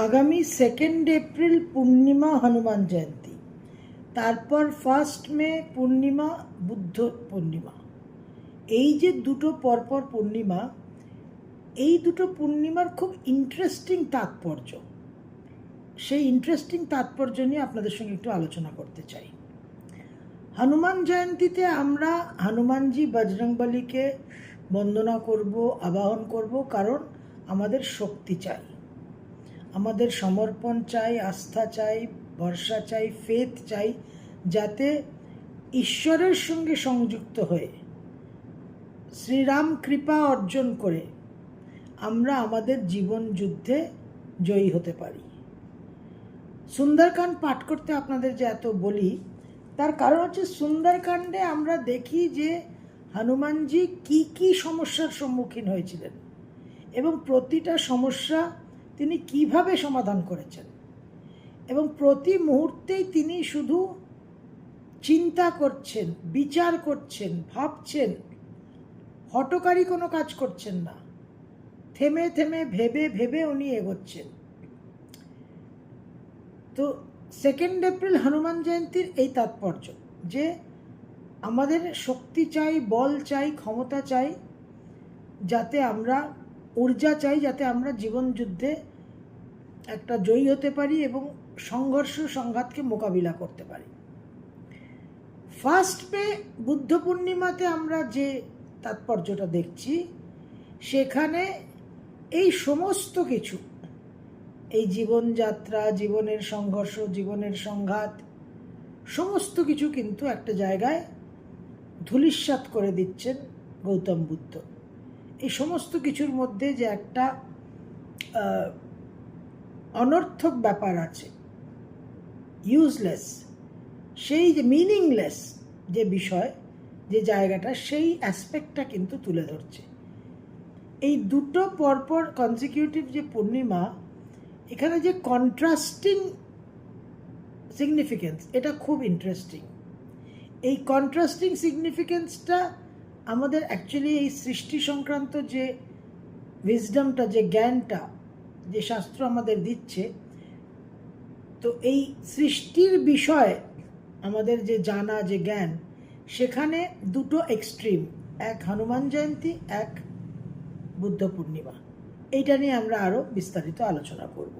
আগামী 2 এপ্রিল পূর্ণিমা হনুমান জয়ন্তী, তারপর 1 মে পূর্ণিমা বুদ্ধ পূর্ণিমা। এই যে দুটো পরপর পূর্ণিমা, এই দুটো পূর্ণিমার খুব ইন্টারেস্টিং তাৎপর্য। সেই ইন্টারেস্টিং তাৎপর্য নিয়ে আপনাদের সঙ্গে একটু আলোচনা করতে চাই। হনুমান জয়ন্তীতে আমরা হনুমানজি বজরংবলীকে বন্দনা করব, আবাহন করব, কারণ আমাদের শক্তি চাই, আমাদের সমর্পণ চাই, আস্থা চাই, ভরসা চাই, ফেথ চাই, যাতে ঈশ্বরের সঙ্গে সংযুক্ত হয়ে শ্রীরাম কৃপা অর্জন করে আমরা আমাদের জীবন যুদ্ধে জয়ী হতে পারি। সুন্দরকাণ্ড পাঠ করতে আপনাদের যে এত বলি, তার কারণ হচ্ছে সুন্দরকাণ্ডে আমরা দেখি যে হনুমানজি কি কি সমস্যার সম্মুখীন হয়েছিলেন এবং প্রতিটা সমস্যা তিনি কিভাবে সমাধান করেছেন, এবং প্রতি মুহূর্তেই তিনি শুধু চিন্তা করছেন, বিচার করছেন, ভাবছেন, হঠকারী কোনো কাজ করছেন না, থেমে থেমে ভেবে ভেবে উনি এগোচ্ছেন। তো 2 এপ্রিল হনুমান জয়ন্তীর এই তাৎপর্য যে আমাদের শক্তি চাই, বল চাই, ক্ষমতা চাই, যাতে আমরা ঊর্জা চাই, যাতে আমরা জীবন যুদ্ধে একটা জয়ী হতে পারি এবং সংঘর্ষ সংঘাতকে মোকাবিলা করতে পারি। 1 মে বুদ্ধ পূর্ণিমাতে আমরা যে তাৎপর্যটা দেখছি, সেখানে এই সমস্ত কিছু, এই জীবনযাত্রা, জীবনের সংঘর্ষ, জীবনের সংঘাত, সমস্ত কিছু কিন্তু একটা জায়গায় ধূলিসাৎ করে দিচ্ছেন গৌতম বুদ্ধ। এই সমস্ত কিছুর মধ্যে যে একটা অনর্থক ব্যাপার আছে, ইউজলেস, সেই যে মিনিংলেস যে বিষয়, যে জায়গাটা, সেই অ্যাসপেক্টটা কিন্তু তুলে ধরছে। এই দুটো পরপর কনসিকিউটিভ যে পূর্ণিমা, এখানে যে কন্ট্রাস্টিং সিগনিফিকেন্স, এটা খুব ইন্টারেস্টিং। এই কন্ট্রাস্টিং সিগনিফিকেন্সটা আমাদের অ্যাকচুয়ালি এই সৃষ্টি সংক্রান্ত যে উইজডমটা, যে জ্ঞানটা যে শাস্ত্র আমাদের দিচ্ছে, তো এই সৃষ্টির বিষয়ে আমাদের যে জানা, যে জ্ঞান, সেখানে দুটো এক্সট্রিম, এক হনুমান জয়ন্তী, এক বুদ্ধ পূর্ণিমা। এইটা নিয়ে আমরা আরও বিস্তারিত আলোচনা করব।